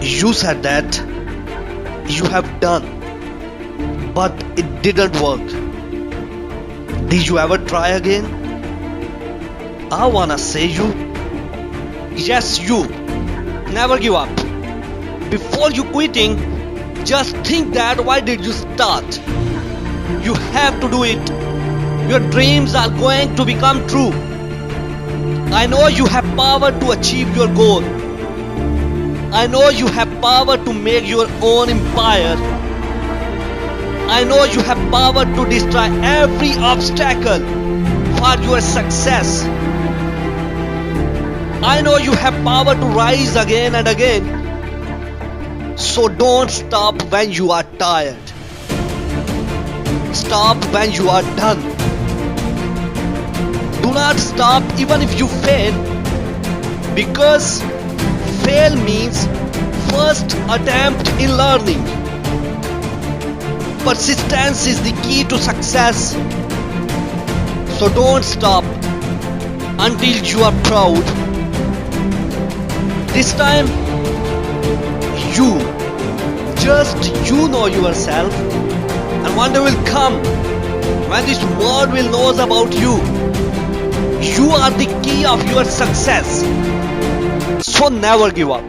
You said that you have done, but it didn't work. Did you ever try again? I wanna say yes, you never give up. Before you quitting, just think that why did you start? You have to do it. Your dreams are going to become true. I know you have power to achieve your goal. I know you have power to make your own empire. I know you have power to destroy every obstacle for your success. I know you have power to rise again and again. So don't stop when you are tired. Stop when you are done. Do not stop even if you fail, because fail means first attempt in learning. Persistence is the key to success. So don't stop until you are proud. This time, you know yourself, and one day will come when this world will know about you. You are the key of your success. So never give up.